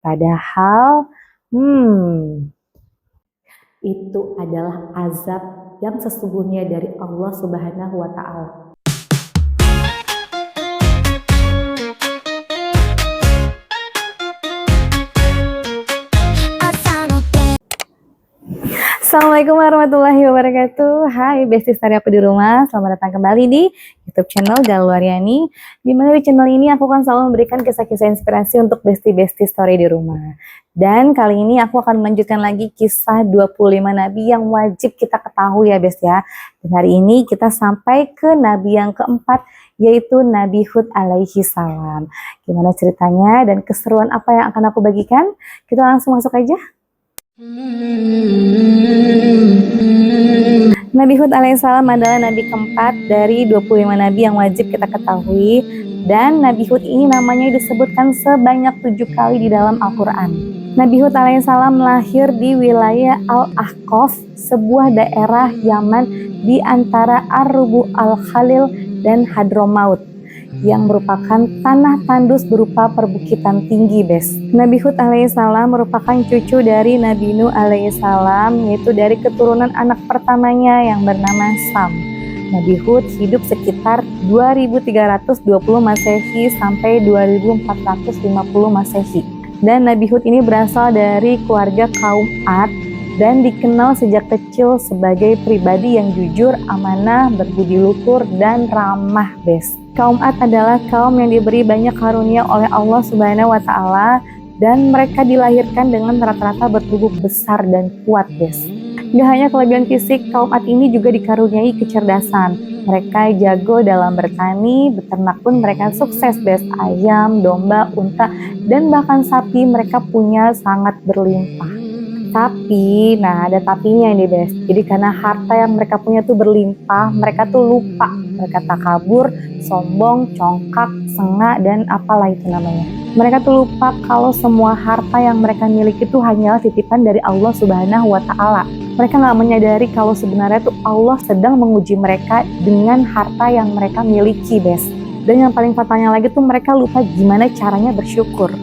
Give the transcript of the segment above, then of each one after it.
Padahal, itu adalah azab yang sesungguhnya dari Allah Subhanahu wa Ta'ala. Assalamualaikum warahmatullahi wabarakatuh. Hai besties tari aku di rumah, selamat datang kembali di YouTube channel Galwariani. Dimana di channel ini aku akan selalu memberikan kisah-kisah inspirasi untuk bestie-bestie story di rumah. Dan kali ini aku akan melanjutkan lagi kisah 25 nabi yang wajib kita ketahui ya best ya. Dan hari ini kita sampai ke nabi yang keempat, yaitu Nabi Hud alaihi salam. Gimana ceritanya dan keseruan apa yang akan aku bagikan? Kita langsung masuk aja. Nabi Hud alaihissalam adalah nabi keempat dari 25 nabi yang wajib kita ketahui, dan Nabi Hud ini namanya disebutkan sebanyak 7 kali di dalam Al-Quran. Nabi Hud alaihissalam lahir di wilayah Al-Ahqaf, sebuah daerah Yaman di antara Ar-Rubu Al-Khalil dan Hadramaut, yang merupakan tanah tandus berupa perbukitan tinggi bes. Nabi Hud alaihissalam merupakan cucu dari Nabi Nuh alaihissalam, yaitu dari keturunan anak pertamanya yang bernama Sam. Nabi Hud hidup sekitar 2320 Masehi sampai 2450 Masehi. Dan Nabi Hud ini berasal dari keluarga kaum Ad dan dikenal sejak kecil sebagai pribadi yang jujur, amanah, berbudi luhur, dan ramah bes. Kaum Ad adalah kaum yang diberi banyak karunia oleh Allah Subhanahu wa Ta'ala, dan mereka dilahirkan dengan rata-rata bertubuh besar dan kuat bes. Gak hanya kelebihan fisik, kaum Ad ini juga dikaruniai kecerdasan. Mereka jago dalam bertani, beternak pun mereka sukses bes. Ayam, domba, unta, dan bahkan sapi mereka punya sangat berlimpah. Tapi, nah ada tapinya ini bes. Jadi karena harta yang mereka punya tuh berlimpah, mereka tuh lupa. Mereka takabur, sombong, congkak, sengak, dan apalah itu namanya. Mereka tuh lupa kalau semua harta yang mereka miliki itu hanyalah titipan dari Allah Subhanahu wa Ta'ala. Mereka nggak menyadari kalau sebenarnya tuh Allah sedang menguji mereka dengan harta yang mereka miliki bes. Dan yang paling fatalnya lagi tuh mereka lupa gimana caranya bersyukur.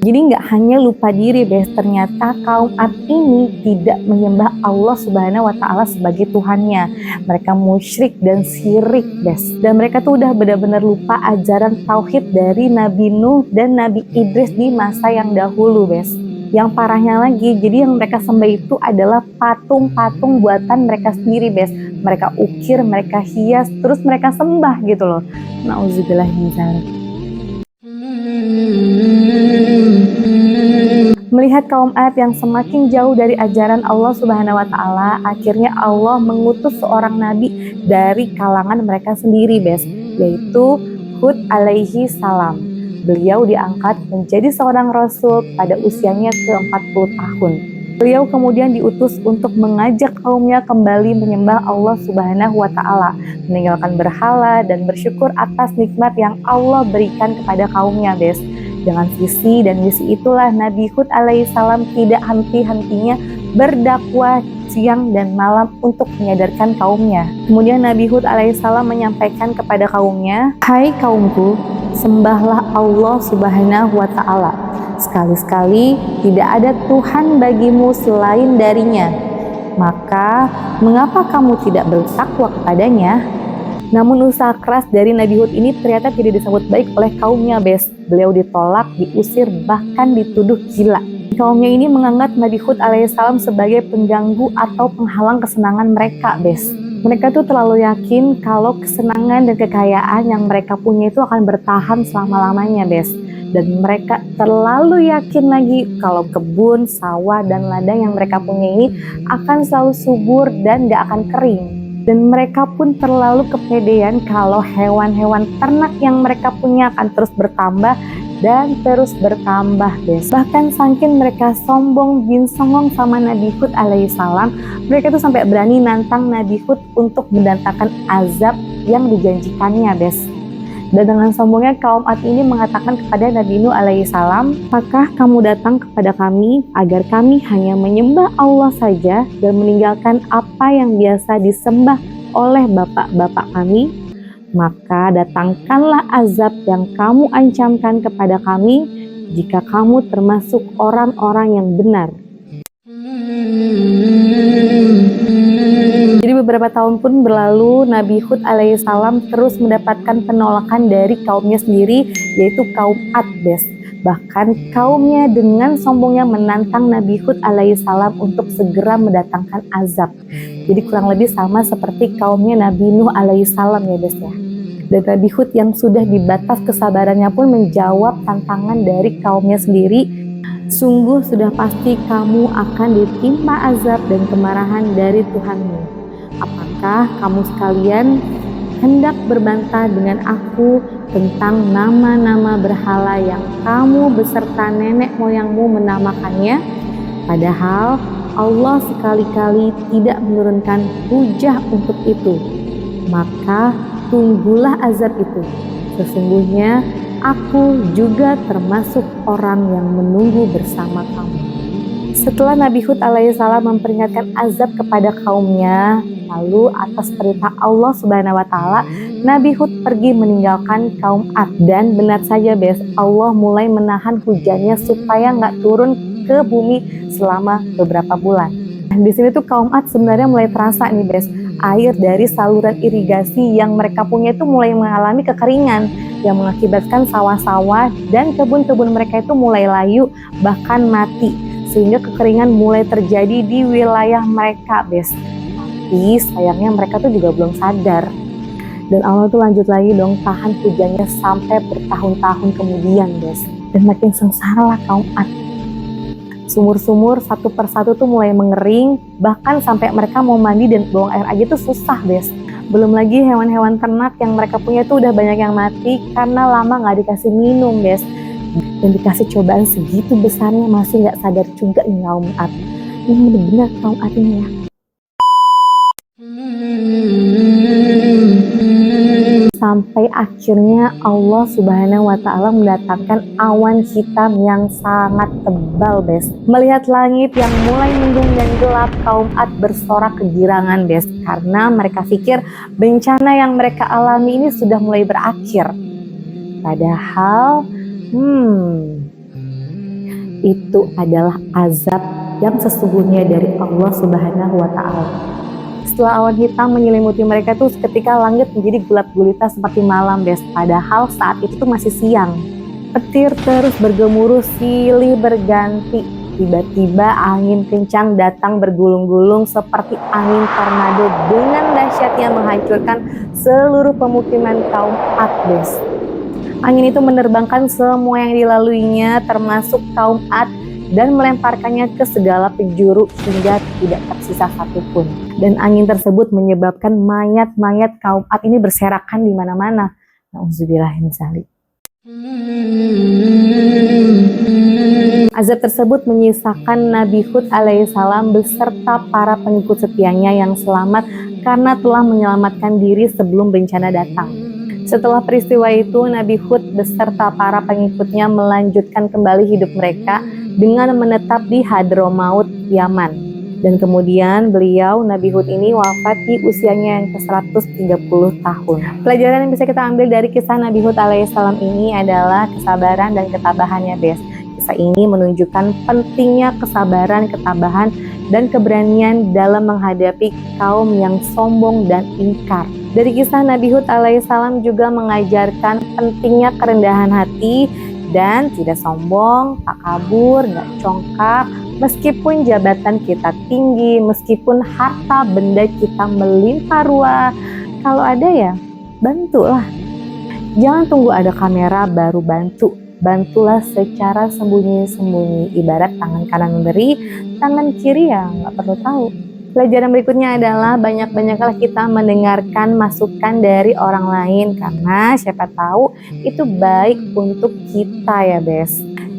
Jadi nggak hanya lupa diri bes, ternyata kaum Ad ini tidak menyembah Allah Subhanahu wa Ta'ala sebagai Tuhannya. Mereka musyrik dan syirik bes. Dan mereka tuh udah benar-benar lupa ajaran tauhid dari Nabi Nuh dan Nabi Idris di masa yang dahulu bes. Yang parahnya lagi, jadi yang mereka sembah itu adalah patung-patung buatan mereka sendiri bes. Mereka ukir, mereka hias, terus mereka sembah gitu loh. Nauzubillah min dzalik. Melihat kaum Ad yang semakin jauh dari ajaran Allah Subhanahu wa Ta'ala, akhirnya Allah mengutus seorang nabi dari kalangan mereka sendiri bes, yaitu Hud alaihi salam. Beliau diangkat menjadi seorang rasul pada usianya ke-40 tahun. Beliau kemudian diutus untuk mengajak kaumnya kembali menyembah Allah Subhanahu wa Ta'ala, meninggalkan berhala dan bersyukur atas nikmat yang Allah berikan kepada kaumnya bes. Dengan visi dan misi itulah Nabi Hud alaihissalam tidak henti-hentinya berdakwah siang dan malam untuk menyadarkan kaumnya. Kemudian Nabi Hud alaihissalam menyampaikan kepada kaumnya, "Hai kaumku, sembahlah Allah Subhanahu wa Ta'ala. Sekali-sekali tidak ada Tuhan bagimu selain darinya. Maka mengapa kamu tidak bertakwa kepadanya?" Namun usaha keras dari Nabi Hud ini ternyata tidak disambut baik oleh kaumnya bes. Beliau ditolak, diusir, bahkan dituduh gila. Kaumnya ini menganggap Nabi Hud alaihissalam sebagai pengganggu atau penghalang kesenangan mereka bes. Mereka tuh terlalu yakin kalau kesenangan dan kekayaan yang mereka punya itu akan bertahan selama-lamanya bes. Dan mereka terlalu yakin lagi kalau kebun, sawah, dan ladang yang mereka punya ini akan selalu subur dan gak akan kering. Dan mereka pun terlalu kepedean kalau hewan-hewan ternak yang mereka punya akan terus bertambah dan terus bertambah bes. Bahkan saking mereka sombong bin songong sama Nabi Hud alaihissalam, mereka tuh sampai berani nantang Nabi Hud untuk mendatangkan azab yang dijanjikannya bes. Dan dengan sombongnya kaum Ad ini mengatakan kepada Nabi Nuh alaihissalam, "Apakah kamu datang kepada kami agar kami hanya menyembah Allah saja dan meninggalkan apa yang biasa disembah oleh bapak-bapak kami?" Maka datangkanlah azab yang kamu ancamkan kepada kami jika kamu termasuk orang-orang yang benar. Jadi beberapa tahun pun berlalu, Nabi Hud alaihissalam terus mendapatkan penolakan dari kaumnya sendiri, yaitu kaum Ad. Bahkan kaumnya dengan sombongnya menantang Nabi Hud alaihissalam untuk segera mendatangkan azab. Jadi kurang lebih sama seperti kaumnya Nabi Nuh alaihissalam ya ya. Dan Nabi Hud yang sudah di batas kesabarannya pun menjawab tantangan dari kaumnya sendiri. Sungguh sudah pasti kamu akan ditimpa azab dan kemarahan dari Tuhanmu. Apakah kamu sekalian hendak berbantah dengan aku tentang nama-nama berhala yang kamu beserta nenek moyangmu menamakannya? Padahal Allah sekali-kali tidak menurunkan hujah untuk itu. Maka tunggulah azab itu. Sesungguhnya aku juga termasuk orang yang menunggu bersama kamu. Setelah Nabi Hud alaihissalam memperingatkan azab kepada kaumnya, lalu atas perintah Allah Subhanahu wa taala, Nabi Hud pergi meninggalkan kaum Ad. Dan benar saja Allah mulai menahan hujannya supaya nggak turun ke bumi selama beberapa bulan. Di sini tuh kaum Ad sebenarnya mulai terasa nih air dari saluran irigasi yang mereka punya itu mulai mengalami kekeringan yang mengakibatkan sawah-sawah dan kebun-kebun mereka itu mulai layu bahkan mati, sehingga kekeringan mulai terjadi di wilayah mereka Tapi sayangnya mereka tuh juga belum sadar, dan Allah tuh lanjut lagi dong tahan hujannya sampai bertahun-tahun kemudian dan makin sengsara lah kaum Ad. Sumur-sumur satu persatu tuh mulai mengering, bahkan sampai mereka mau mandi dan buang air aja tuh susah Belum lagi hewan-hewan ternak yang mereka punya tuh udah banyak yang mati karena lama gak dikasih minum dan dikasih cobaan segitu besarnya masih gak sadar juga nih kaum Ad. Ini benar-benar kaum Ad ini ya. Sampai akhirnya Allah Subhanahu wa taala mendatangkan awan hitam yang sangat tebal Melihat langit yang mulai mendung dan gelap, kaum Ad bersorak kegirangan karena mereka pikir bencana yang mereka alami ini sudah mulai berakhir. Padahal itu adalah azab yang sesungguhnya dari Allah Subhanahu wa taala. Setelah awan hitam menyelimuti mereka tuh seketika langit menjadi gelap gulita seperti malam Padahal saat itu tuh masih siang. Petir terus bergemuruh silih berganti. Tiba-tiba angin kencang datang bergulung-gulung seperti angin tornado dengan dahsyatnya menghancurkan seluruh pemukiman kaum Ad. Angin itu menerbangkan semua yang dilaluinya termasuk kaum Ad dan melemparkannya ke segala penjuru hingga tidak tersisa satupun. Dan angin tersebut menyebabkan mayat-mayat kaum Ad ini berserakan di mana-mana. Nauzubillah min dzalik. Azab tersebut menyisakan Nabi Hud alaihissalam beserta para pengikut setianya yang selamat karena telah menyelamatkan diri sebelum bencana datang. Setelah peristiwa itu, Nabi Hud beserta para pengikutnya melanjutkan kembali hidup mereka dengan menetap di Hadramaut, Yaman. Dan kemudian beliau, Nabi Hud ini wafat di usianya yang ke-130 tahun. Pelajaran yang bisa kita ambil dari kisah Nabi Hud alaihissalam ini adalah kesabaran dan ketabahannya Kisah ini menunjukkan pentingnya kesabaran, ketabahan, dan keberanian dalam menghadapi kaum yang sombong dan ingkar. Dari kisah Nabi Hud alaihissalam juga mengajarkan pentingnya kerendahan hati dan tidak sombong, tak kabur, gak congkak. Meskipun jabatan kita tinggi, meskipun harta benda kita melimpah ruah, kalau ada ya bantulah. Jangan tunggu ada kamera baru bantu. Bantulah secara sembunyi-sembunyi. Ibarat tangan kanan memberi, tangan kiri ya nggak perlu tahu. Pelajaran berikutnya adalah banyak-banyaklah kita mendengarkan masukan dari orang lain, karena siapa tahu itu baik untuk kita ya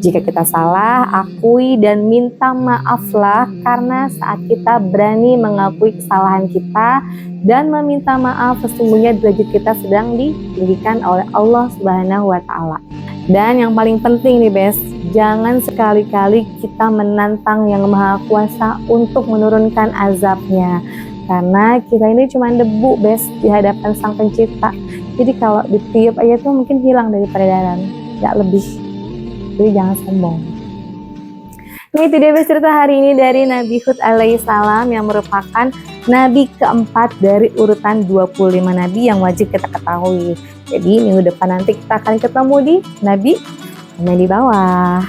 Jika kita salah, akui dan minta maaflah, karena saat kita berani mengakui kesalahan kita dan meminta maaf, sesungguhnya derajat kita sedang ditinggikan oleh Allah Subhanahu wa taala. Dan yang paling penting nih jangan sekali-kali kita menantang Yang Maha Kuasa untuk menurunkan azabnya. Karena kita ini cuma debu di hadapan Sang Pencipta. Jadi kalau ditiup aja tuh mungkin hilang dari peredaran, nggak lebih. Jadi jangan sombong. Ini itu dia cerita hari ini dari Nabi Hud alaihissalam yang merupakan nabi keempat dari urutan 25 nabi yang wajib kita ketahui. Jadi minggu depan nanti kita akan ketemu di nabi komen di bawah.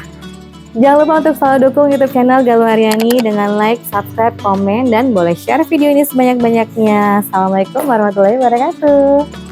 Jangan lupa untuk selalu dukung YouTube channel Galuh Aryani dengan like, subscribe, komen, dan boleh share video ini sebanyak-banyaknya. Assalamualaikum warahmatullahi wabarakatuh.